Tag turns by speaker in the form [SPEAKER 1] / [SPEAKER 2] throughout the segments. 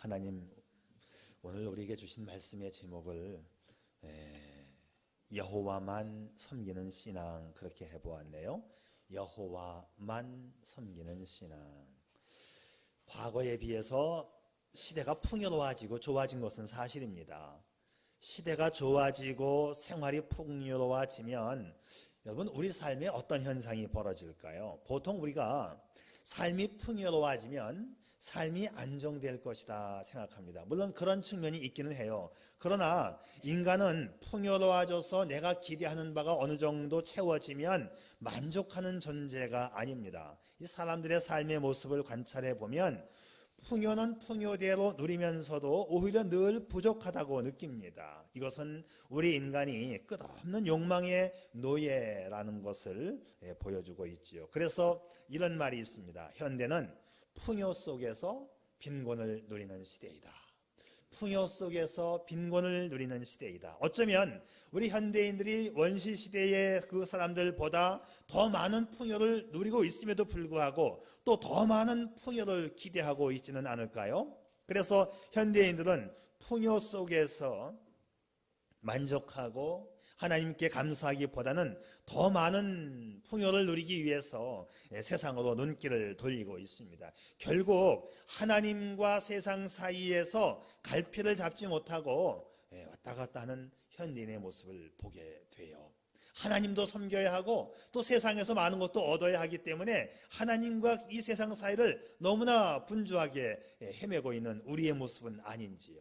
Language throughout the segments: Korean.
[SPEAKER 1] 하나님 오늘 우리에게 주신 말씀의 제목을 여호와만 섬기는 신앙 그렇게 해보았네요. 여호와만 섬기는 신앙. 과거에 비해서 시대가 풍요로워지고 좋아진 것은 사실입니다. 시대가 좋아지고 생활이 풍요로워지면 여러분 우리 삶에 어떤 현상이 벌어질까요? 보통 우리가 삶이 풍요로워지면 삶이 안정될 것이다 생각합니다. 물론 그런 측면이 있기는 해요. 그러나 인간은 풍요로워져서 내가 기대하는 바가 어느 정도 채워지면 만족하는 존재가 아닙니다. 이 사람들의 삶의 모습을 관찰해 보면 풍요는 풍요대로 누리면서도 오히려 늘 부족하다고 느낍니다. 이것은 우리 인간이 끝없는 욕망의 노예라는 것을 보여주고 있지요. 그래서 이런 말이 있습니다. 현대는 풍요 속에서 빈곤을 누리는 시대이다. 풍요 속에서 빈곤을 누리는 시대이다. 어쩌면 우리 현대인들이 원시 시대의 그 사람들보다 더 많은 풍요를 누리고 있음에도 불구하고 또 더 많은 풍요를 기대하고 있지는 않을까요? 그래서 현대인들은 풍요 속에서 만족하고 하나님께 감사하기보다는 더 많은 풍요를 누리기 위해서 세상으로 눈길을 돌리고 있습니다. 결국 하나님과 세상 사이에서 갈피를 잡지 못하고 왔다 갔다 하는 현대인의 모습을 보게 돼요. 하나님도 섬겨야 하고 또 세상에서 많은 것도 얻어야 하기 때문에 하나님과 이 세상 사이를 너무나 분주하게 헤매고 있는 우리의 모습은 아닌지요.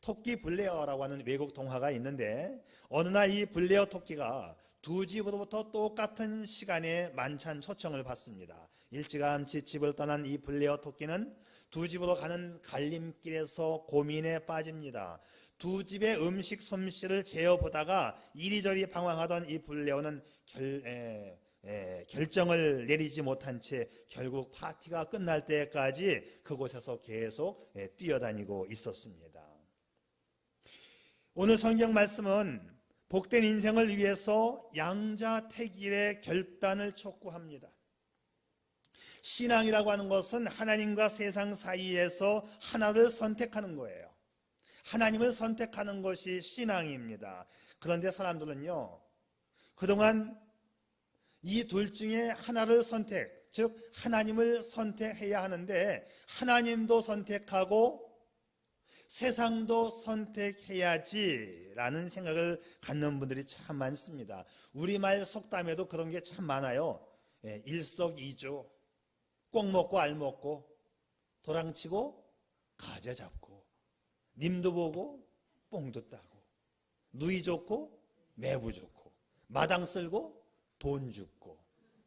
[SPEAKER 1] 토끼 블레어라고 하는 외국 동화가 있는데 어느 날 이 블레어 토끼가 두 집으로부터 똑같은 시간에 만찬 초청을 받습니다. 일찌감치 집을 떠난 이 블레어 토끼는 두 집으로 가는 갈림길에서 고민에 빠집니다. 두 집의 음식 솜씨를 재어보다가 이리저리 방황하던 이 블레어는 결정을 내리지 못한 채 결국 파티가 끝날 때까지 그곳에서 계속 뛰어다니고 있었습니다. 오늘 성경 말씀은 복된 인생을 위해서 양자택일의 결단을 촉구합니다. 신앙이라고 하는 것은 하나님과 세상 사이에서 하나를 선택하는 거예요. 하나님을 선택하는 것이 신앙입니다. 그런데 사람들은요, 그동안 이 둘 중에 하나를 선택, 즉 하나님을 선택해야 하는데 하나님도 선택하고 세상도 선택해야지 라는 생각을 갖는 분들이 참 많습니다. 우리말 속담에도 그런 게 참 많아요. 일석이조, 꼭 먹고 알 먹고, 도랑치고 가재 잡고, 님도 보고 뽕도 따고, 누이 좋고 매부 좋고, 마당 쓸고 돈 줍고.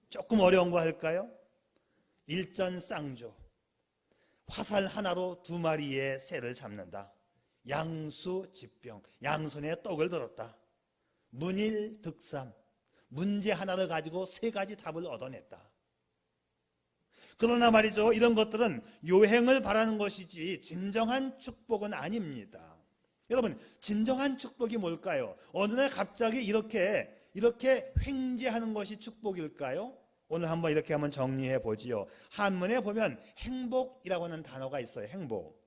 [SPEAKER 1] 조금 어려운 거 할까요? 일전쌍조, 화살 하나로 두 마리의 새를 잡는다. 양수집병, 양손에 떡을 들었다. 문일득삼, 문제 하나를 가지고 세 가지 답을 얻어냈다. 그러나 말이죠, 이런 것들은 요행을 바라는 것이지 진정한 축복은 아닙니다. 여러분, 진정한 축복이 뭘까요? 어느 날 갑자기 이렇게 횡재하는 것이 축복일까요? 오늘 한번 이렇게 한번 정리해 보지요. 한문에 보면 행복이라고 하는 단어가 있어요. 행복.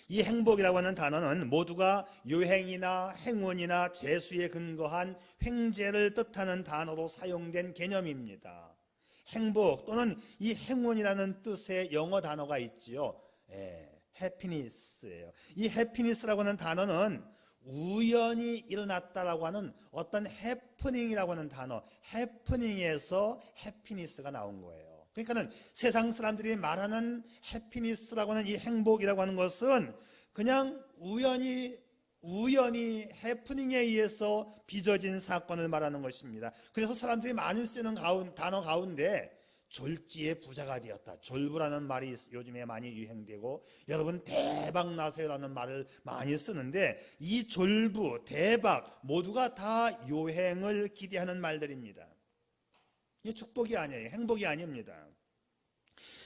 [SPEAKER 1] 이 행복이라고 하는 단어는 모두가 요행이나 행운이나 재수에 근거한 횡재를 뜻하는 단어로 사용된 개념입니다. 행복 또는 이 행운이라는 뜻의 영어 단어가 있지요. 해피니스예요. 이 해피니스라고 하는 단어는 우연히 일어났다라고 하는 어떤 해프닝이라고 하는 단어, 해프닝에서 해피니스가 나온 거예요. 그러니까는 세상 사람들이 말하는 해피니스라고 하는 이 행복이라고 하는 것은 그냥 우연히 해프닝에 의해서 빚어진 사건을 말하는 것입니다. 그래서 사람들이 많이 쓰는 단어 가운데 졸지에 부자가 되었다. 졸부라는 말이 요즘에 많이 유행되고 여러분 대박 나세요라는 말을 많이 쓰는데 이 졸부, 대박 모두가 다 요행을 기대하는 말들입니다. 이게 축복이 아니에요. 행복이 아닙니다.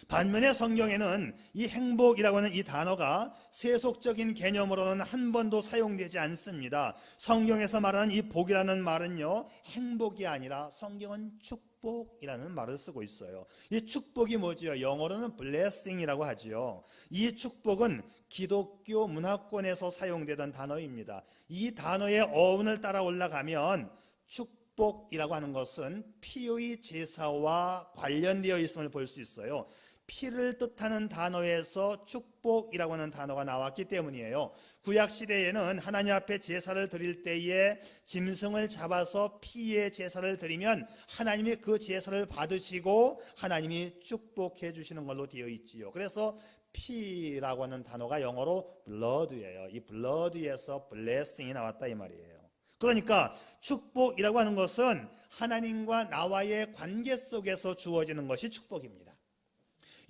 [SPEAKER 1] 반면에 성경에는 이 행복이라고 하는 이 단어가 세속적인 개념으로는 한 번도 사용되지 않습니다. 성경에서 말하는 이 복이라는 말은요, 행복이 아니라 성경은 축복 축복이라는 말을 쓰고 있어요. 이 축복이 뭐지요? 영어로는 blessing이라고 하지요. 이 축복은 기독교 문화권에서 사용되던 단어입니다. 이 단어의 어원을 따라 올라가면 축복이라고 하는 것은 피의 제사와 관련되어 있음을 볼 수 있어요. 피를 뜻하는 단어에서 축복이라고 하는 단어가 나왔기 때문이에요. 구약 시대에는 하나님 앞에 제사를 드릴 때에 짐승을 잡아서 피의 제사를 드리면 하나님이 그 제사를 받으시고 하나님이 축복해 주시는 걸로 되어 있지요. 그래서 피라고 하는 단어가 영어로 blood예요. 이 blood에서 blessing이 나왔다 이 말이에요. 그러니까 축복이라고 하는 것은 하나님과 나와의 관계 속에서 주어지는 것이 축복입니다.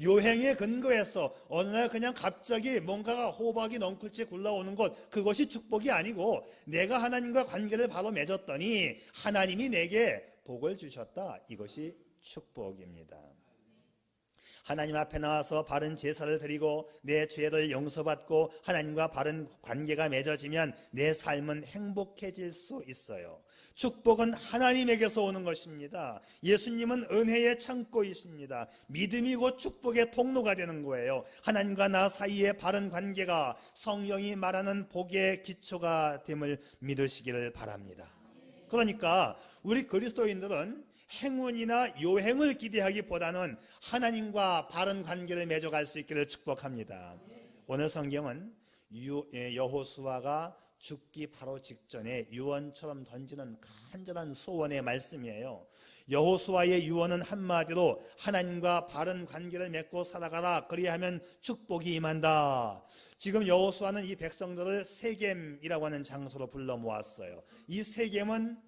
[SPEAKER 1] 요행에 근거해서 어느 날 그냥 갑자기 뭔가가 호박이 넝쿨째 굴러오는 것, 그것이 축복이 아니고 내가 하나님과 관계를 바로 맺었더니 하나님이 내게 복을 주셨다. 이것이 축복입니다. 하나님 앞에 나와서 바른 제사를 드리고 내 죄를 용서받고 하나님과 바른 관계가 맺어지면 내 삶은 행복해질 수 있어요. 축복은 하나님에게서 오는 것입니다. 예수님은 은혜의 창고이십니다. 믿음이 곧 축복의 통로가 되는 거예요. 하나님과 나 사이의 바른 관계가 성령이 말하는 복의 기초가 됨을 믿으시기를 바랍니다. 그러니까 우리 그리스도인들은 행운이나 요행을 기대하기보다는 하나님과 바른 관계를 맺어갈 수 있기를 축복합니다. 오늘 성경은 여호수아가 죽기 바로 직전에 유언처럼 던지는 간절한 소원의 말씀이에요. 여호수아의 유언은 한마디로 하나님과 바른 관계를 맺고 살아가라, 그리하면 축복이 임한다. 지금 여호수아는 이 백성들을 세겜이라고 하는 장소로 불러 모았어요. 이 세겜은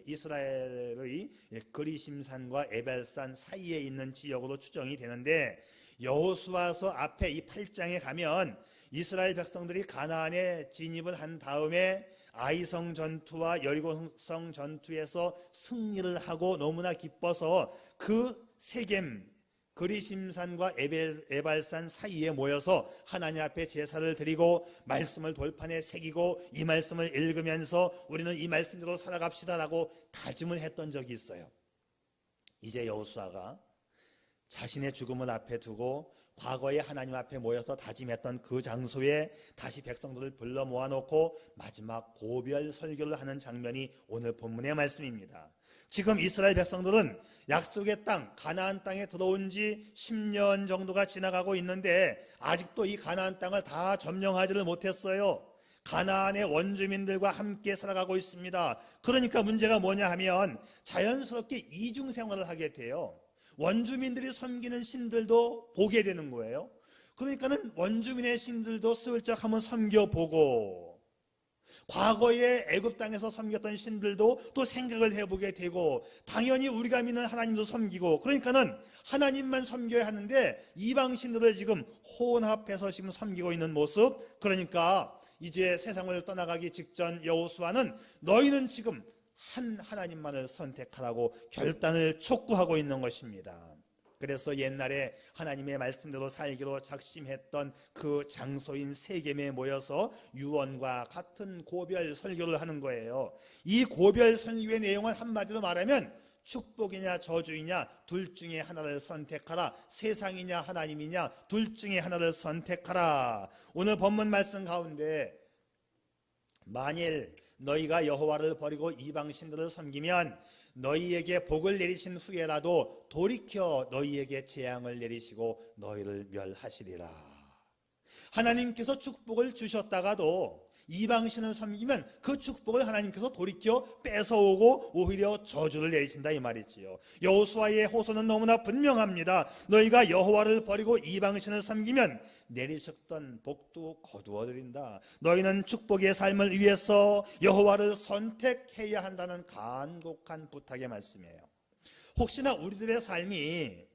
[SPEAKER 1] 이스라엘의 그리심산과 에벨산 사이에 있는 지역으로 추정이 되는데, 여호수아서 앞에 이 8장에 가면 이스라엘 백성들이 가나안에 진입을 한 다음에 아이성 전투와 여리고성 전투에서 승리를 하고 너무나 기뻐서 그 세겜 그리심산과 에발산 사이에 모여서 하나님 앞에 제사를 드리고 말씀을 돌판에 새기고 이 말씀을 읽으면서 우리는 이 말씀대로 살아갑시다라고 다짐을 했던 적이 있어요. 이제 여호수아가 자신의 죽음을 앞에 두고 과거에 하나님 앞에 모여서 다짐했던 그 장소에 다시 백성들을 불러 모아놓고 마지막 고별 설교를 하는 장면이 오늘 본문의 말씀입니다. 지금 이스라엘 백성들은 약속의 땅 가나안 땅에 들어온 지 10년 정도가 지나가고 있는데 아직도 이 가나안 땅을 다 점령하지를 못했어요. 가나안의 원주민들과 함께 살아가고 있습니다. 그러니까 문제가 뭐냐 하면 자연스럽게 이중 생활을 하게 돼요. 원주민들이 섬기는 신들도 보게 되는 거예요. 그러니까는 원주민의 신들도 슬쩍 한번 섬겨보고, 과거에 애굽 땅에서 섬겼던 신들도 또 생각을 해보게 되고, 당연히 우리가 믿는 하나님도 섬기고, 그러니까는 하나님만 섬겨야 하는데 이방 신들을 지금 혼합해서 지금 섬기고 있는 모습. 그러니까 이제 세상을 떠나가기 직전 여호수아는 너희는 지금 한 하나님만을 선택하라고 결단을 촉구하고 있는 것입니다. 그래서 옛날에 하나님의 말씀대로 살기로 작심했던 그 장소인 세겜에 모여서 유언과 같은 고별 설교를 하는 거예요. 이 고별 설교의 내용은 한마디로 말하면 축복이냐 저주이냐 둘 중에 하나를 선택하라, 세상이냐 하나님이냐 둘 중에 하나를 선택하라. 오늘 본문 말씀 가운데 만일 너희가 여호와를 버리고 이방 신들을 섬기면 너희에게 복을 내리신 후에라도 돌이켜 너희에게 재앙을 내리시고 너희를 멸하시리라. 하나님께서 축복을 주셨다가도 이방신을 섬기면 그 축복을 하나님께서 돌이켜 뺏어오고 오히려 저주를 내리신다 이 말이지요. 여호수아의 호소는 너무나 분명합니다. 너희가 여호와를 버리고 이방신을 섬기면 내리셨던 복도 거두어드린다. 너희는 축복의 삶을 위해서 여호와를 선택해야 한다는 간곡한 부탁의 말씀이에요. 혹시나 우리들의 삶이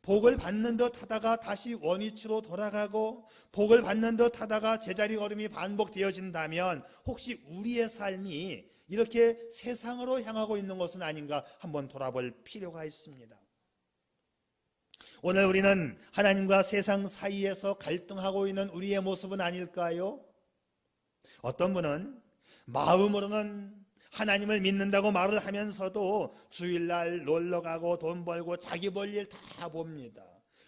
[SPEAKER 1] 복을 받는 듯 하다가 다시 원위치로 돌아가고 복을 받는 듯 하다가 제자리 걸음이 반복되어진다면 혹시 우리의 삶이 이렇게 세상으로 향하고 있는 것은 아닌가 한번 돌아볼 필요가 있습니다. 오늘 우리는 하나님과 세상 사이에서 갈등하고 있는 우리의 모습은 아닐까요? 어떤 분은 마음으로는 하나님을 믿는다고 말을 하면서도 주일날 놀러가고 돈 벌고 자기 볼 일 다 봅니다.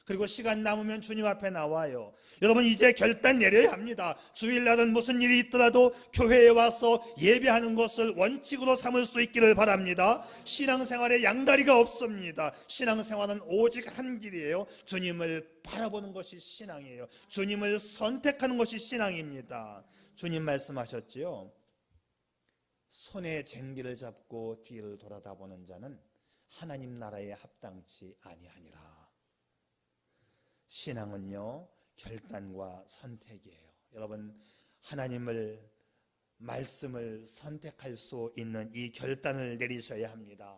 [SPEAKER 1] 그리고 시간 남으면 주님 앞에 나와요. 여러분, 이제 결단 내려야 합니다. 주일날은 무슨 일이 있더라도 교회에 와서 예배하는 것을 원칙으로 삼을 수 있기를 바랍니다. 신앙생활에 양다리가 없습니다. 신앙생활은 오직 한 길이에요. 주님을 바라보는 것이 신앙이에요. 주님을 선택하는 것이 신앙입니다. 주님 말씀하셨지요. 손에 쟁기를 잡고 뒤를 돌아다보는 자는 하나님 나라에 합당치 아니하니라. 신앙은요, 결단과 선택이에요. 여러분, 하나님을, 말씀을 선택할 수 있는 이 결단을 내리셔야 합니다.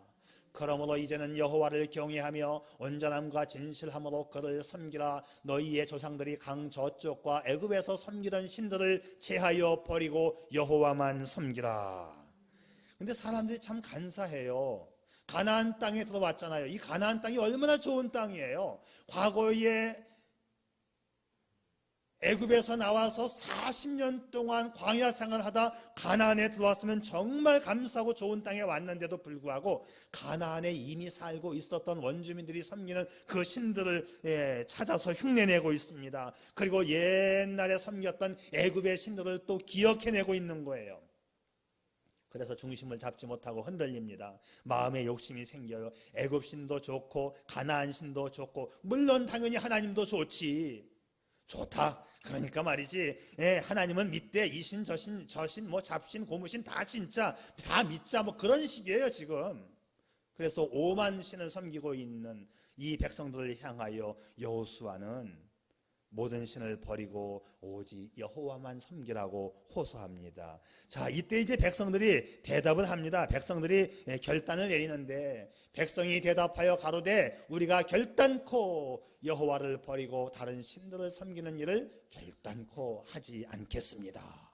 [SPEAKER 1] 그러므로 이제는 여호와를 경외하며 온전함과 진실함으로 그를 섬기라. 너희의 조상들이 강 저쪽과 애굽에서 섬기던 신들을 제하여 버리고 여호와만 섬기라. 근데 사람들이 참 간사해요. 가나안 땅에 들어왔잖아요. 이 가나안 땅이 얼마나 좋은 땅이에요. 과거에 애굽에서 나와서 40년 동안 광야 생활하다 가나안에 들어왔으면 정말 감사하고 좋은 땅에 왔는데도 불구하고 가나안에 이미 살고 있었던 원주민들이 섬기는 그 신들을 찾아서 흉내내고 있습니다. 그리고 옛날에 섬겼던 애굽의 신들을 또 기억해내고 있는 거예요. 그래서 중심을 잡지 못하고 흔들립니다. 마음에 욕심이 생겨요. 애굽 신도 좋고 가나안 신도 좋고, 물론 당연히 하나님도 좋지. 좋다. 그러니까 말이지, 하나님은 믿되 이신 저신 저신 뭐 잡신 고무신 다 진짜 다 믿자, 뭐 그런 식이에요 지금. 그래서 오만 신을 섬기고 있는 이 백성들을 향하여 여호수아는 모든 신을 버리고 오직 여호와만 섬기라고 호소합니다. 자, 이때 이제 백성들이 대답을 합니다. 백성들이 결단을 내리는데, 백성이 대답하여 가로되 우리가 결단코 여호와를 버리고 다른 신들을 섬기는 일을 결단코 하지 않겠습니다.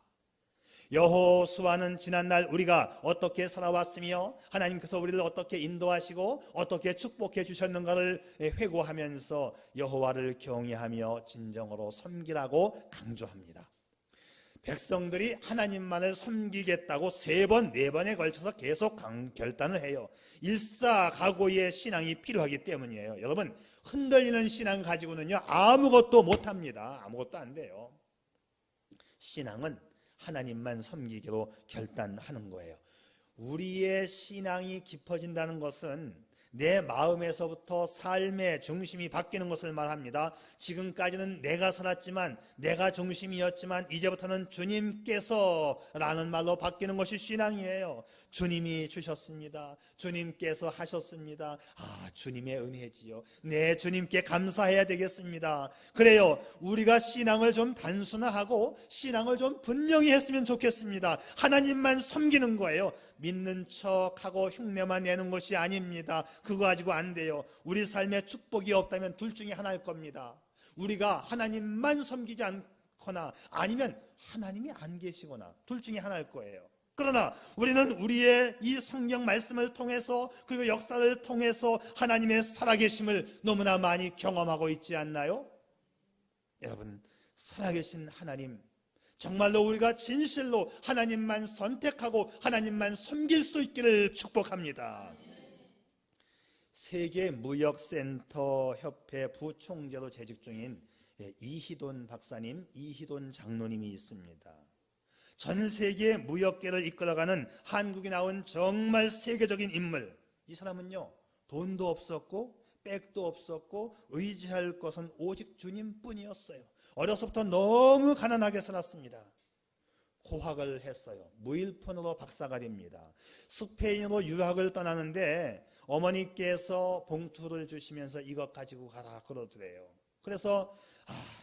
[SPEAKER 1] 여호수아는 지난날 우리가 어떻게 살아왔으며 하나님께서 우리를 어떻게 인도하시고 어떻게 축복해 주셨는가를 회고하면서 여호와를 경외하며 진정으로 섬기라고 강조합니다. 백성들이 하나님만을 섬기겠다고 3번, 4번에 걸쳐서 계속 결단을 해요. 일사각오의 신앙이 필요하기 때문이에요. 여러분, 흔들리는 신앙 가지고는요 아무것도 못합니다. 아무것도 안 돼요. 신앙은 하나님만 섬기기로 결단하는 거예요. 우리의 신앙이 깊어진다는 것은 내 마음에서부터 삶의 중심이 바뀌는 것을 말합니다. 지금까지는 내가 살았지만, 내가 중심이었지만 이제부터는 주님께서 라는 말로 바뀌는 것이 신앙이에요. 주님이 주셨습니다. 주님께서 하셨습니다. 아, 주님의 은혜지요. 네, 주님께 감사해야 되겠습니다. 그래요, 우리가 신앙을 좀 단순화하고 신앙을 좀 분명히 했으면 좋겠습니다. 하나님만 섬기는 거예요. 믿는 척하고 흉내만 내는 것이 아닙니다. 그거 가지고 안 돼요. 우리 삶에 축복이 없다면 둘 중에 하나일 겁니다. 우리가 하나님만 섬기지 않거나 아니면 하나님이 안 계시거나, 둘 중에 하나일 거예요. 그러나 우리는 우리의 이 성경 말씀을 통해서, 그리고 역사를 통해서 하나님의 살아계심을 너무나 많이 경험하고 있지 않나요? 여러분, 살아계신 하나님, 정말로 우리가 진실로 하나님만 선택하고 하나님만 섬길 수 있기를 축복합니다. 세계무역센터 협회 부총재로 재직 중인 이희돈 박사님, 이희돈 장로님이 있습니다. 전 세계 무역계를 이끌어가는 한국에 나온 정말 세계적인 인물. 이 사람은요, 돈도 없었고 백도 없었고 의지할 것은 오직 주님뿐이었어요. 어려서부터 너무 가난하게 살았습니다. 고학을 했어요. 무일푼으로 박사가 됩니다. 스페인으로 유학을 떠나는데 어머니께서 봉투를 주시면서 이것 가지고 가라 그러더래요. 그래서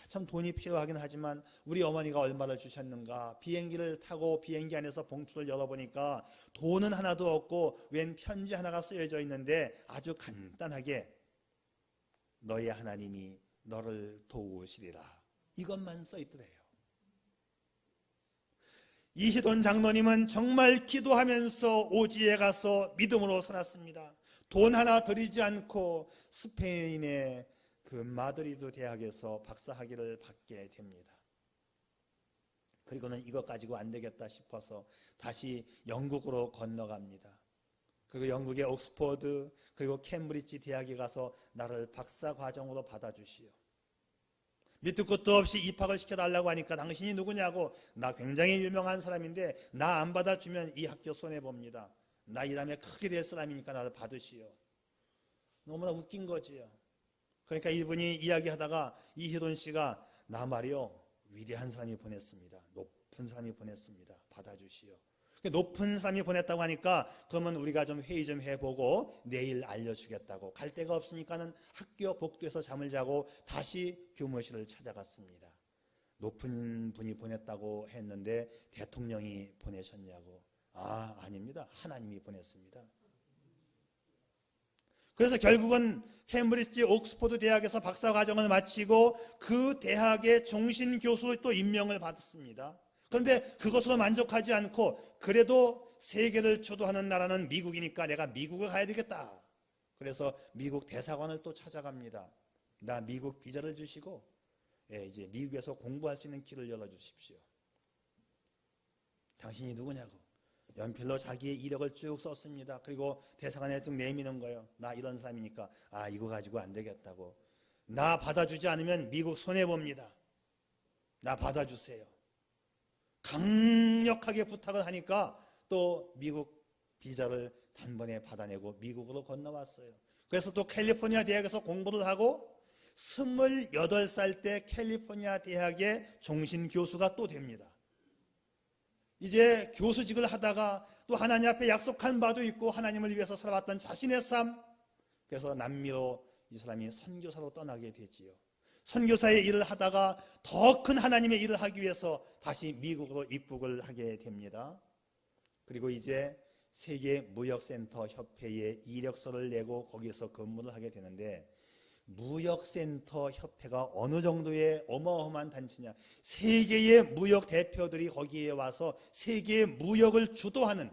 [SPEAKER 1] 참 돈이 필요하긴 하지만 우리 어머니가 얼마를 주셨는가, 비행기를 타고 비행기 안에서 봉투를 열어보니까 돈은 하나도 없고 웬 편지 하나가 쓰여져 있는데 아주 간단하게 너의 하나님이 너를 도우시리라, 이것만 써있더래요. 이희돈 장로님은 정말 기도하면서 오지에 가서 믿음으로 살았습니다. 돈 하나 들이지 않고 스페인의 그 마드리드 대학에서 박사학위를 받게 됩니다. 그리고는 이것 가지고 안 되겠다 싶어서 다시 영국으로 건너갑니다. 그리고 영국의 옥스퍼드 그리고 캠브리지 대학에 가서 나를 박사 과정으로 받아주시오. 밑도 끝도 없이 입학을 시켜달라고 하니까 당신이 누구냐고, 나 굉장히 유명한 사람인데 나 안 받아주면 이 학교 손해봅니다. 나 일하면 크게 될 사람이니까 나를 받으시오. 너무나 웃긴 거지요. 그러니까 이분이 이야기하다가 이희돈 씨가 나 말이요 위대한 사람이 보냈습니다. 높은 사람이 보냈습니다. 받아주시오. 높은 사람이 보냈다고 하니까 그러면 우리가 좀 회의 좀 해보고 내일 알려주겠다고, 갈 데가 없으니까는 학교 복도에서 잠을 자고 다시 교무실을 찾아갔습니다. 높은 분이 보냈다고 했는데 대통령이 보내셨냐고. 아닙니다. 하나님이 보냈습니다. 그래서 결국은 캠브리지 옥스퍼드 대학에서 박사과정을 마치고 그 대학의 종신교수로 또 임명을 받았습니다. 그런데 그것으로 만족하지 않고 그래도 세계를 주도하는 나라는 미국이니까 내가 미국을 가야 되겠다. 그래서 미국 대사관을 또 찾아갑니다. 나 미국 비자를 주시고 이제 미국에서 공부할 수 있는 길을 열어주십시오. 당신이 누구냐고. 연필로 자기의 이력을 쭉 썼습니다. 그리고 대사관에 쭉 내미는 거예요. 나 이런 사람이니까 이거 가지고 안 되겠다고. 나 받아주지 않으면 미국 손해봅니다. 나 받아주세요. 강력하게 부탁을 하니까 또 미국 비자를 단번에 받아내고 미국으로 건너왔어요. 그래서 또 캘리포니아 대학에서 공부를 하고 28살 때 캘리포니아 대학의 종신교수가 또 됩니다. 이제 교수직을 하다가 또 하나님 앞에 약속한 바도 있고 하나님을 위해서 살아왔던 자신의 삶, 그래서 남미로 이 사람이 선교사로 떠나게 되지요. 선교사의 일을 하다가 더 큰 하나님의 일을 하기 위해서 다시 미국으로 입국을 하게 됩니다. 그리고 이제 세계무역센터 협회에 이력서를 내고 거기에서 근무를 하게 되는데, 무역센터 협회가 어느 정도의 어마어마한 단체냐. 세계의 무역 대표들이 거기에 와서 세계의 무역을 주도하는,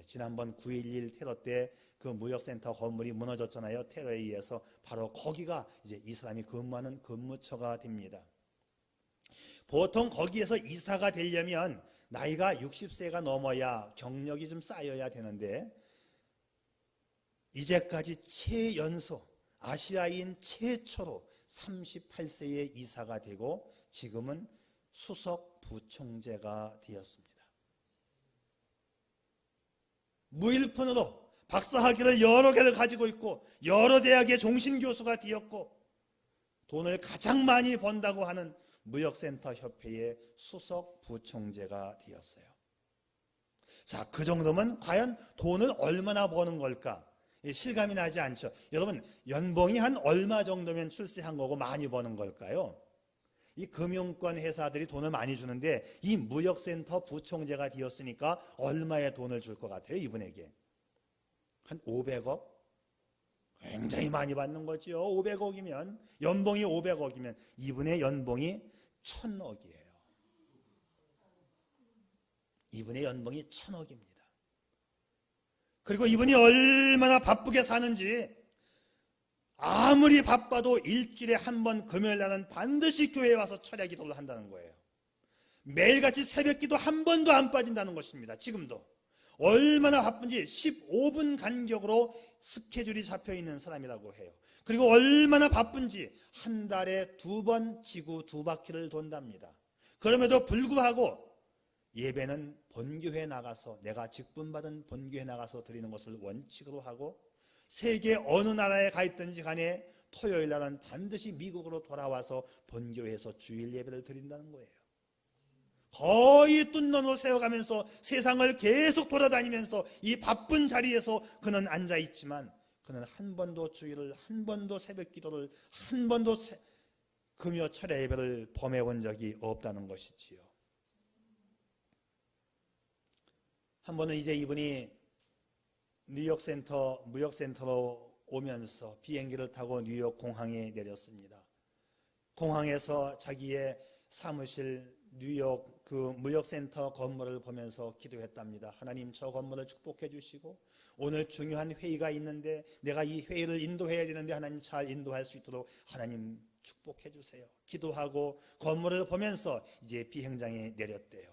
[SPEAKER 1] 지난번 9.11 테러 때 그 무역센터 건물이 무너졌잖아요. 테러에 의해서. 바로 거기가 이제 이 사람이 근무하는 근무처가 됩니다. 보통 거기에서 이사가 되려면 나이가 60세가 넘어야 경력이 좀 쌓여야 되는데, 이제까지 최연소 아시아인 최초로 38세에 이사가 되고 지금은 수석 부총재가 되었습니다. 무일푼으로 박사학위를 여러 개를 가지고 있고 여러 대학의 종신교수가 되었고 돈을 가장 많이 번다고 하는 무역센터 협회의 수석 부총재가 되었어요. 자, 그 정도면 과연 돈을 얼마나 버는 걸까? 실감이 나지 않죠. 여러분, 연봉이 한 얼마 정도면 출세한 거고 많이 버는 걸까요? 이 금융권 회사들이 돈을 많이 주는데 이 무역센터 부총재가 되었으니까 얼마의 돈을 줄 것 같아요, 이분에게? 한 500억? 굉장히 많이 받는 거죠. 500억이면, 연봉이 500억이면 이분의 연봉이 1000억이에요. 이분의 연봉이 1000억입니다. 그리고 이분이 얼마나 바쁘게 사는지, 아무리 바빠도 일주일에 한 번 금요일 날은 반드시 교회에 와서 철야 기도를 한다는 거예요. 매일같이 새벽 기도 한 번도 안 빠진다는 것입니다. 지금도. 얼마나 바쁜지 15분 간격으로 스케줄이 잡혀있는 사람이라고 해요. 그리고 얼마나 바쁜지 한 달에 2번 지구 2바퀴를 돈답니다. 그럼에도 불구하고 예배는 본교회에 나가서, 내가 직분받은 본교회에 나가서 드리는 것을 원칙으로 하고, 세계 어느 나라에 가 있든지 간에 토요일 날은 반드시 미국으로 돌아와서 본교회에서 주일 예배를 드린다는 거예요. 거의 뜬눈으로 세워가면서 세상을 계속 돌아다니면서 이 바쁜 자리에서 그는 앉아있지만 그는 한 번도 주일을, 한 번도 새벽 기도를, 한 번도 금요 철야 예배를 범해본 적이 없다는 것이지요. 한 번은 이제 이분이 무역센터로 오면서 비행기를 타고 뉴욕 공항에 내렸습니다. 공항에서 자기의 사무실 뉴욕 그 무역센터 건물을 보면서 기도했답니다. 하나님, 저 건물을 축복해 주시고 오늘 중요한 회의가 있는데 내가 이 회의를 인도해야 되는데 하나님 잘 인도할 수 있도록 하나님 축복해 주세요. 기도하고 건물을 보면서 이제 비행장에 내렸대요.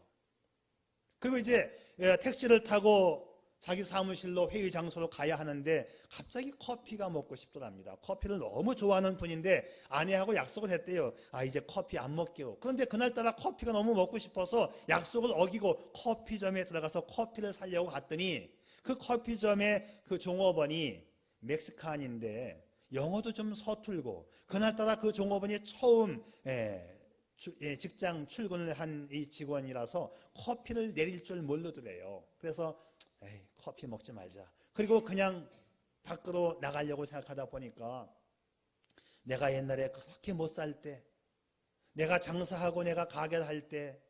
[SPEAKER 1] 그리고 이제 택시를 타고 자기 사무실로 회의 장소로 가야 하는데 갑자기 커피가 먹고 싶더랍니다. 커피를 너무 좋아하는 분인데 아내하고 약속을 했대요. 이제 커피 안 먹기로. 그런데 그날따라 커피가 너무 먹고 싶어서 약속을 어기고 커피점에 들어가서 커피를 사려고 갔더니 그 커피점의 그 종업원이 멕시칸인데 영어도 좀 서툴고 그날따라 그 종업원이 처음 직장 출근을 한 이 직원이라서 커피를 내릴 줄 모르더래요. 그래서 커피 먹지 말자. 그리고 그냥 밖으로 나가려고 생각하다 보니까 내가 옛날에 그렇게 못 살 때, 내가 장사하고 내가 가게를 할 때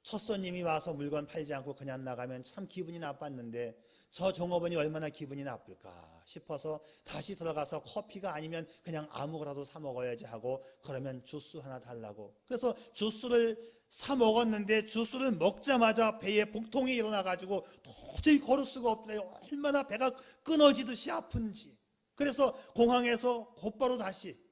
[SPEAKER 1] 첫 손님이 와서 물건 팔지 않고 그냥 나가면 참 기분이 나빴는데 저 종업원이 얼마나 기분이 나쁠까 싶어서 다시 들어가서 커피가 아니면 그냥 아무거나도 사 먹어야지 하고 그러면 주스 하나 달라고. 그래서 주스를 사 먹었는데 주스를 먹자마자 배에 복통이 일어나가지고 도저히 걸을 수가 없대요. 얼마나 배가 끊어지듯이 아픈지. 그래서 공항에서 곧바로 다시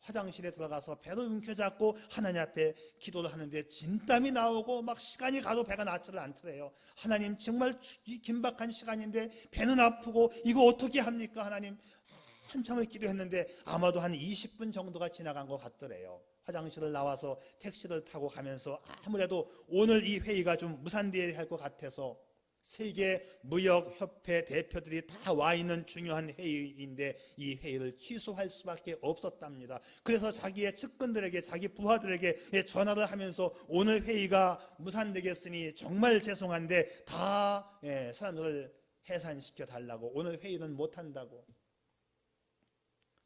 [SPEAKER 1] 화장실에 들어가서 배를 움켜잡고 하나님 앞에 기도를 하는데 진땀이 나오고 막 시간이 가도 배가 낫지를 않더래요. 하나님 정말 이 긴박한 시간인데 배는 아프고 이거 어떻게 합니까 하나님. 한참을 기도했는데 아마도 한 20분 정도가 지나간 것 같더래요. 화장실을 나와서 택시를 타고 가면서 아무래도 오늘 이 회의가 좀 무산되어야 할 것 같아서 세계 무역협회 대표들이 다 와 있는 중요한 회의인데 이 회의를 취소할 수밖에 없었답니다. 그래서 자기의 측근들에게 자기 부하들에게 전화를 하면서 오늘 회의가 무산되겠으니 정말 죄송한데 다 사람들을 해산시켜 달라고, 오늘 회의는 못한다고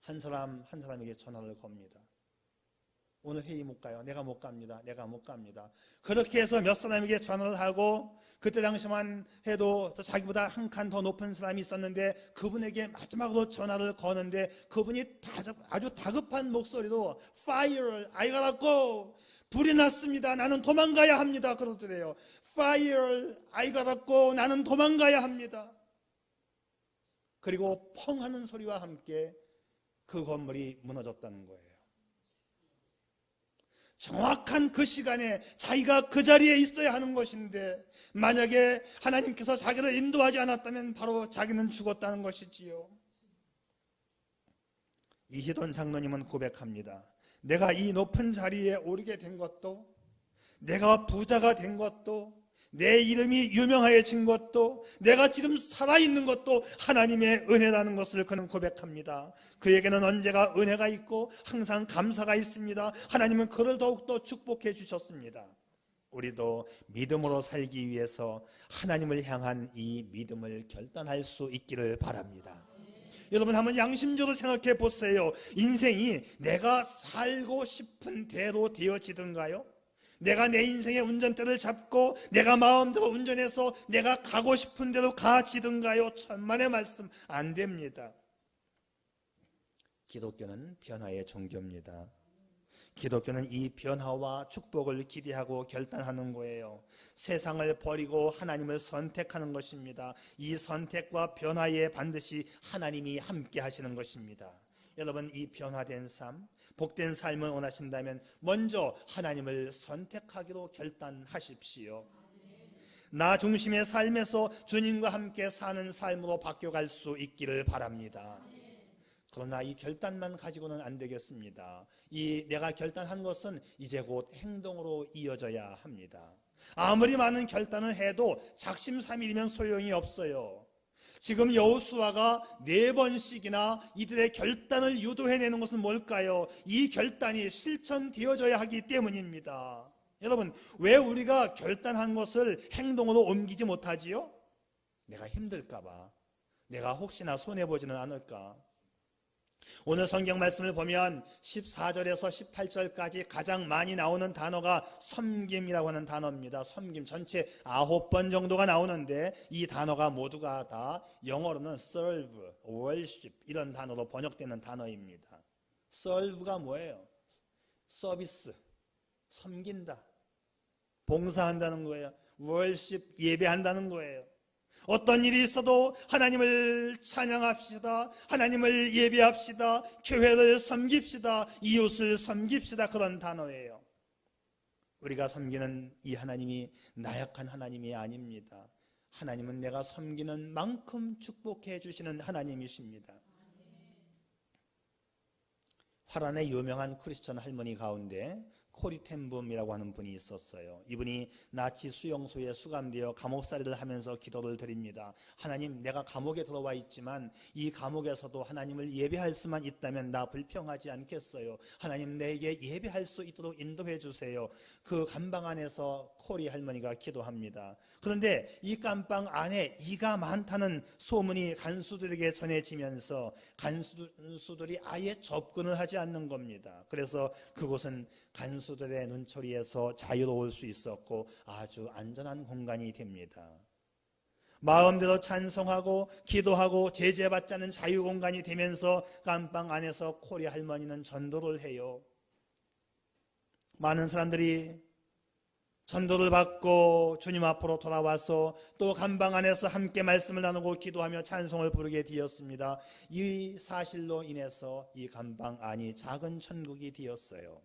[SPEAKER 1] 한 사람 한 사람에게 전화를 겁니다. 오늘 회의 못 가요. 내가 못 갑니다. 내가 못 갑니다. 그렇게 해서 몇 사람에게 전화를 하고 그때 당시만 해도 또 자기보다 한 칸 더 높은 사람이 있었는데 그분에게 마지막으로 전화를 거는데 그분이 아주 다급한 목소리로 Fire, I gotta go. 불이 났습니다. 나는 도망가야 합니다. 그러더래요. Fire, I gotta go. 나는 도망가야 합니다. 그리고 펑 하는 소리와 함께 그 건물이 무너졌다는 거예요. 정확한 그 시간에 자기가 그 자리에 있어야 하는 것인데 만약에 하나님께서 자기를 인도하지 않았다면 바로 자기는 죽었다는 것이지요. 이희돈 장로님은 고백합니다. 내가 이 높은 자리에 오르게 된 것도, 내가 부자가 된 것도, 내 이름이 유명해진 것도, 내가 지금 살아있는 것도 하나님의 은혜라는 것을 그는 고백합니다. 그에게는 언제가 은혜가 있고 항상 감사가 있습니다. 하나님은 그를 더욱더 축복해 주셨습니다. 우리도 믿음으로 살기 위해서 하나님을 향한 이 믿음을 결단할 수 있기를 바랍니다. 여러분 한번 양심적으로 생각해 보세요. 인생이 내가 살고 싶은 대로 되어지던가요? 내가 내 인생의 운전대를 잡고 내가 마음대로 운전해서 내가 가고 싶은 대로 가지든가요? 천만의 말씀 안 됩니다. 기독교는 변화의 종교입니다. 기독교는 이 변화와 축복을 기대하고 결단하는 거예요. 세상을 버리고 하나님을 선택하는 것입니다. 이 선택과 변화에 반드시 하나님이 함께 하시는 것입니다. 여러분 이 변화된 삶, 복된 삶을 원하신다면 먼저 하나님을 선택하기로 결단하십시오. 나 중심의 삶에서 주님과 함께 사는 삶으로 바뀌어갈 수 있기를 바랍니다. 그러나 이 결단만 가지고는 안 되겠습니다. 이 내가 결단한 것은 이제 곧 행동으로 이어져야 합니다. 아무리 많은 결단을 해도 작심삼일이면 소용이 없어요. 지금 여호수아가 4번씩이나 이들의 결단을 유도해내는 것은 뭘까요? 이 결단이 실천되어져야 하기 때문입니다. 여러분 왜 우리가 결단한 것을 행동으로 옮기지 못하지요? 내가 힘들까 봐, 내가 혹시나 손해보지는 않을까. 오늘 성경 말씀을 보면 14절에서 18절까지 가장 많이 나오는 단어가 섬김이라고 하는 단어입니다. 섬김 전체 9번 정도가 나오는데 이 단어가 모두가 다 영어로는 serve, worship 이런 단어로 번역되는 단어입니다. serve가 뭐예요? 서비스, 섬긴다, 봉사한다는 거예요. worship, 예배한다는 거예요. 어떤 일이 있어도 하나님을 찬양합시다. 하나님을 예배합시다. 교회를 섬깁시다. 이웃을 섬깁시다. 그런 단어예요. 우리가 섬기는 이 하나님이 나약한 하나님이 아닙니다. 하나님은 내가 섬기는 만큼 축복해 주시는 하나님이십니다. 화란의 유명한 크리스천 할머니 가운데 코리텐붐이라고 하는 분이 있었어요. 이분이 나치 수용소에 수감되어 감옥살이를 하면서 기도를 드립니다. 하나님, 내가 감옥에 들어와 있지만 이 감옥에서도 하나님을 예배할 수만 있다면 나 불평하지 않겠어요. 하나님, 내게 예배할 수 있도록 인도해 주세요. 그 감방 안에서 코리 할머니가 기도합니다. 그런데 이 감방 안에 이가 많다는 소문이 간수들에게 전해지면서 간수들이 아예 접근을 하지 않는 겁니다. 그래서 그곳은 간수들의 눈초리에서 자유로울 수 있었고 아주 안전한 공간이 됩니다. 마음대로 찬송하고 기도하고 제재받지 않는 자유 공간이 되면서 감방 안에서 코리 할머니는 전도를 해요. 많은 사람들이 전도를 받고 주님 앞으로 돌아와서 또 감방 안에서 함께 말씀을 나누고 기도하며 찬송을 부르게 되었습니다. 이 사실로 인해서 이 감방 안이 작은 천국이 되었어요.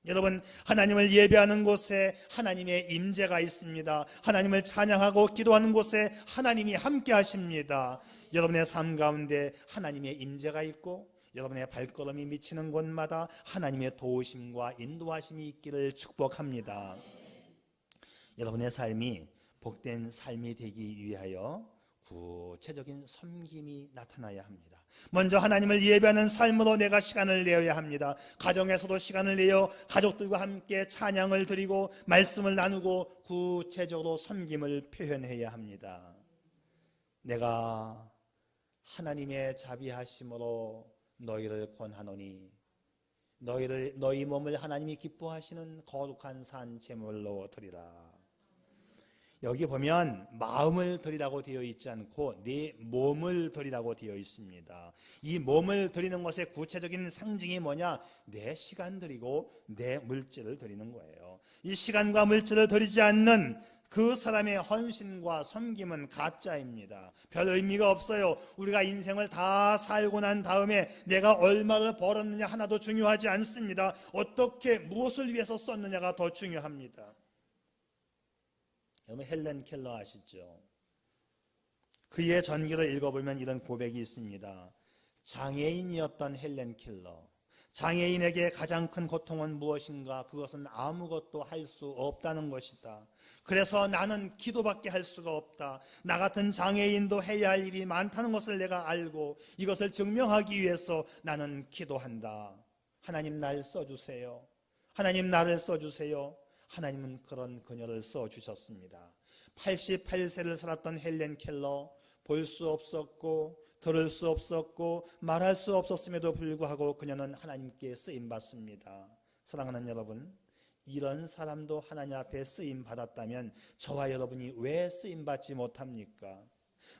[SPEAKER 1] 여러분, 하나님을 예배하는 곳에 하나님의 임재가 있습니다. 하나님을 찬양하고 기도하는 곳에 하나님이 함께 하십니다. 여러분의 삶 가운데 하나님의 임재가 있고 여러분의 발걸음이 미치는 곳마다 하나님의 도우심과 인도하심이 있기를 축복합니다. 여러분의 삶이 복된 삶이 되기 위하여 구체적인 섬김이 나타나야 합니다. 먼저 하나님을 예배하는 삶으로 내가 시간을 내어야 합니다. 가정에서도 시간을 내어 가족들과 함께 찬양을 드리고 말씀을 나누고 구체적으로 섬김을 표현해야 합니다. 내가 하나님의 자비하심으로 너희를 권하노니 너희 몸을 하나님이 기뻐하시는 거룩한 산 제물로 드리라. 여기 보면 마음을 드리라고 되어 있지 않고 내 몸을 드리라고 되어 있습니다. 이 몸을 드리는 것의 구체적인 상징이 뭐냐? 내 시간 드리고 내 물질을 드리는 거예요. 이 시간과 물질을 드리지 않는 그 사람의 헌신과 섬김은 가짜입니다. 별 의미가 없어요. 우리가 인생을 다 살고 난 다음에 내가 얼마를 벌었느냐 하나도 중요하지 않습니다. 어떻게 무엇을 위해서 썼느냐가 더 중요합니다. 여러분, 헬렌 켈러 아시죠? 그의 전기를 읽어보면 이런 고백이 있습니다. 장애인이었던 헬렌 켈러, 장애인에게 가장 큰 고통은 무엇인가? 그것은 아무것도 할 수 없다는 것이다. 그래서 나는 기도밖에 할 수가 없다. 나 같은 장애인도 해야 할 일이 많다는 것을 내가 알고 이것을 증명하기 위해서 나는 기도한다. 하나님 날 써주세요. 하나님 나를 써주세요. 하나님은 그런 그녀를 써주셨습니다. 88세를 살았던 헬렌 켈러, 볼 수 없었고 들을 수 없었고 말할 수 없었음에도 불구하고 그녀는 하나님께 쓰임받습니다. 사랑하는 여러분, 이런 사람도 하나님 앞에 쓰임받았다면 저와 여러분이 왜 쓰임받지 못합니까?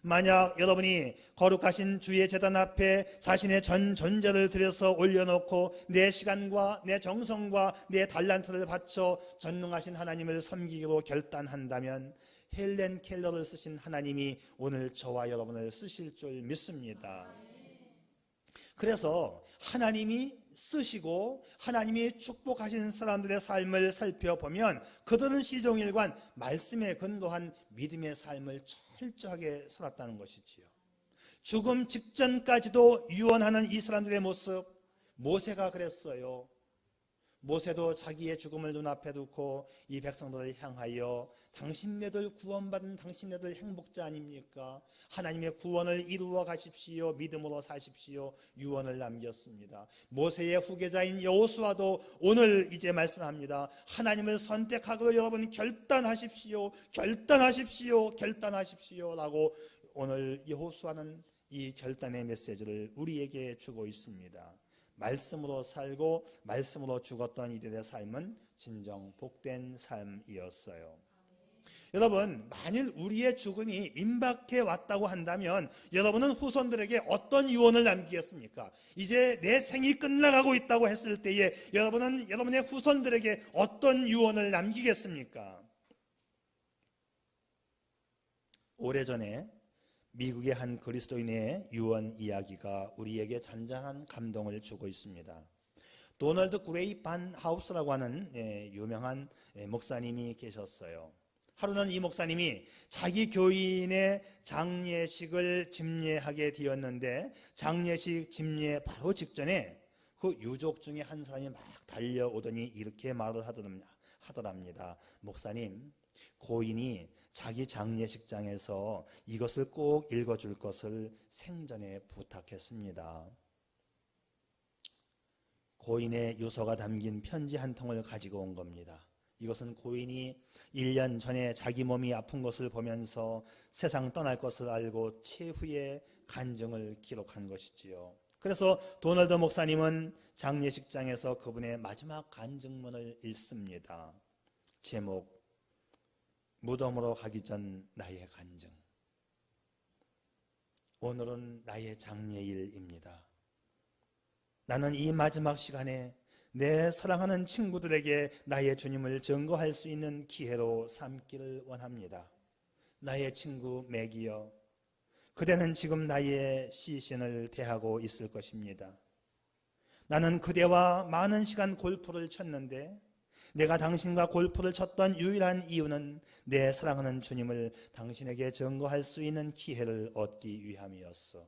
[SPEAKER 1] 만약 여러분이 거룩하신 주의 제단 앞에 자신의 전 존재를 들여서 올려놓고 내 시간과 내 정성과 내 달란트를 바쳐 전능하신 하나님을 섬기기로 결단한다면 헬렌 켈러를 쓰신 하나님이 오늘 저와 여러분을 쓰실 줄 믿습니다. 그래서 하나님이 쓰시고 하나님이 축복하신 사람들의 삶을 살펴보면 그들은 시종일관 말씀에 근거한 믿음의 삶을 철저하게 살았다는 것이지요. 죽음 직전까지도 유언하는 이 사람들의 모습, 모세가 그랬어요. 모세도 자기의 죽음을 눈앞에 두고 이 백성들을 향하여 당신네들 구원받은 당신네들 행복자 아닙니까? 하나님의 구원을 이루어 가십시오. 믿음으로 사십시오. 유언을 남겼습니다. 모세의 후계자인 여호수아도 오늘 이제 말씀합니다. 하나님을 선택하기로 여러분 결단하십시오. 결단하십시오. 결단하십시오 라고 오늘 여호수아는 이 결단의 메시지를 우리에게 주고 있습니다. 말씀으로 살고 말씀으로 죽었던 이들의 삶은 진정 복된 삶이었어요. 여러분, 만일 우리의 죽음이 임박해 왔다고 한다면 여러분은 후손들에게 어떤 유언을 남기겠습니까? 이제 내 생이 끝나가고 있다고 했을 때에 여러분은 여러분의 후손들에게 어떤 유언을 남기겠습니까? 오래전에 미국의 한 그리스도인의 유언 이야기가 우리에게 잔잔한 감동을 주고 있습니다. 도널드 그레이 반 하우스라고 하는 유명한 목사님이 계셨어요. 하루는 이 목사님이 자기 교인의 장례식을 집례하게 되었는데, 장례식 집례 바로 직전에 그 유족 중에 한 사람이 막 달려오더니 이렇게 말을 하더랍니다. 목사님, 고인이 자기 장례식장에서 이것을 꼭 읽어줄 것을 생전에 부탁했습니다. 고인의 유서가 담긴 편지 한 통을 가지고 온 겁니다. 이것은 고인이 1년 전에 자기 몸이 아픈 것을 보면서 세상 떠날 것을 알고 최후의 간증을 기록한 것이지요. 그래서 도널드 목사님은 장례식장에서 그분의 마지막 간증문을 읽습니다. 제목, 무덤으로 가기 전 나의 간증. 오늘은 나의 장례일입니다. 나는 이 마지막 시간에 내 사랑하는 친구들에게 나의 주님을 증거할 수 있는 기회로 삼기를 원합니다. 나의 친구 맥이여, 그대는 지금 나의 시신을 대하고 있을 것입니다. 나는 그대와 많은 시간 골프를 쳤는데, 내가 당신과 골프를 쳤던 유일한 이유는 내 사랑하는 주님을 당신에게 증거할 수 있는 기회를 얻기 위함이었어.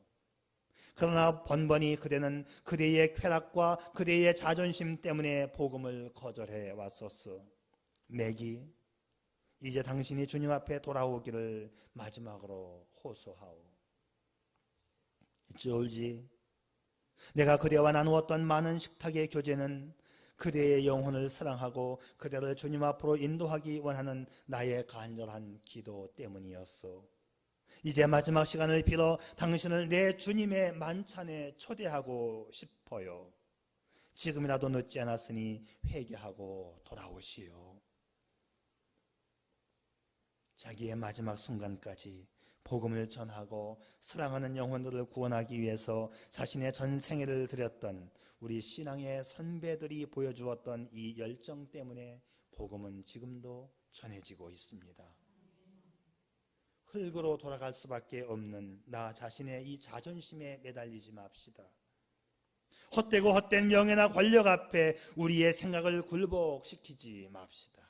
[SPEAKER 1] 그러나 번번이 그대는 그대의 쾌락과 그대의 자존심 때문에 복음을 거절해 왔었어. 맥이, 이제 당신이 주님 앞에 돌아오기를 마지막으로 호소하오. 졸지, 내가 그대와 나누었던 많은 식탁의 교제는 그대의 영혼을 사랑하고 그대를 주님 앞으로 인도하기 원하는 나의 간절한 기도 때문이었어. 이제 마지막 시간을 빌어 당신을 내 주님의 만찬에 초대하고 싶어요. 지금이라도 늦지 않았으니 회개하고 돌아오시오. 자기의 마지막 순간까지 복음을 전하고 사랑하는 영혼들을 구원하기 위해서 자신의 전생애를 드렸던 우리 신앙의 선배들이 보여주었던 이 열정 때문에 복음은 지금도 전해지고 있습니다. 흙으로 돌아갈 수밖에 없는 나 자신의 이 자존심에 매달리지 맙시다. 헛되고 헛된 명예나 권력 앞에 우리의 생각을 굴복시키지 맙시다.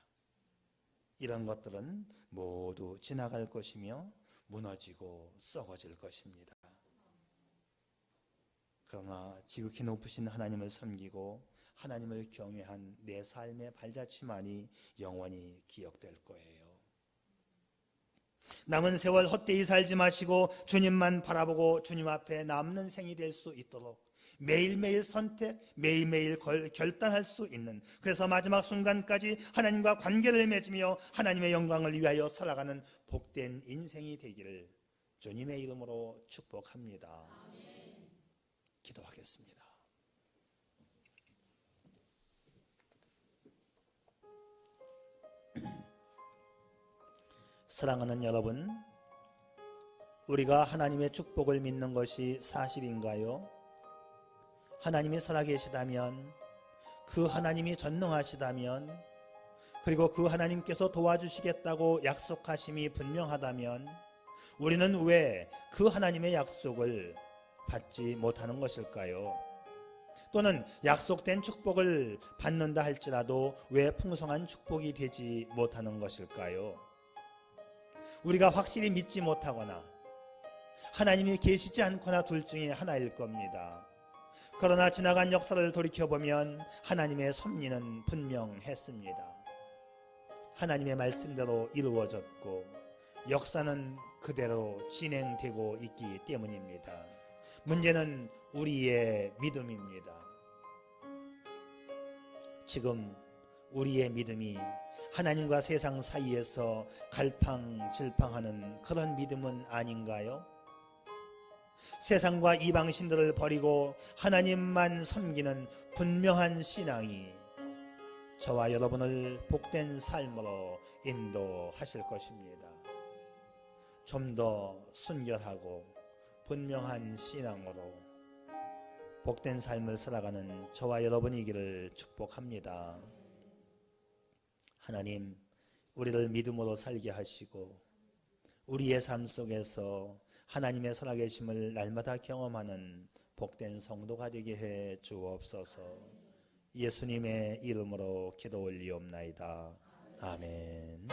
[SPEAKER 1] 이런 것들은 모두 지나갈 것이며 무너지고 썩어질 것입니다. 그러나 지극히 높으신 하나님을 섬기고 하나님을 경외한 내 삶의 발자취만이 영원히 기억될 거예요. 남은 세월 헛되이 살지 마시고 주님만 바라보고 주님 앞에 남는 생이 될 수 있도록 매일매일 선택, 매일매일 결단할 수 있는, 그래서 마지막 순간까지 하나님과 관계를 맺으며 하나님의 영광을 위하여 살아가는 복된 인생이 되기를 주님의 이름으로 축복합니다. 아멘. 기도하겠습니다. 사랑하는 여러분, 우리가 하나님의 축복을 믿는 것이 사실인가요? 하나님이 살아계시다면, 그 하나님이 전능하시다면, 그리고 그 하나님께서 도와주시겠다고 약속하심이 분명하다면 우리는 왜 그 하나님의 약속을 받지 못하는 것일까요? 또는 약속된 축복을 받는다 할지라도 왜 풍성한 축복이 되지 못하는 것일까요? 우리가 확실히 믿지 못하거나 하나님이 계시지 않거나 둘 중에 하나일 겁니다. 그러나 지나간 역사를 돌이켜보면 하나님의 섭리는 분명했습니다. 하나님의 말씀대로 이루어졌고 역사는 그대로 진행되고 있기 때문입니다. 문제는 우리의 믿음입니다. 지금 우리의 믿음이 하나님과 세상 사이에서 갈팡질팡하는 그런 믿음은 아닌가요? 세상과 이방신들을 버리고 하나님만 섬기는 분명한 신앙이 저와 여러분을 복된 삶으로 인도하실 것입니다. 좀 더 순결하고 분명한 신앙으로 복된 삶을 살아가는 저와 여러분이기를 축복합니다. 하나님, 우리를 믿음으로 살게 하시고 우리의 삶 속에서 하나님의 살아계심을 날마다 경험하는 복된 성도가 되게 해 주옵소서. 예수님의 이름으로 기도 올리옵나이다. 아멘.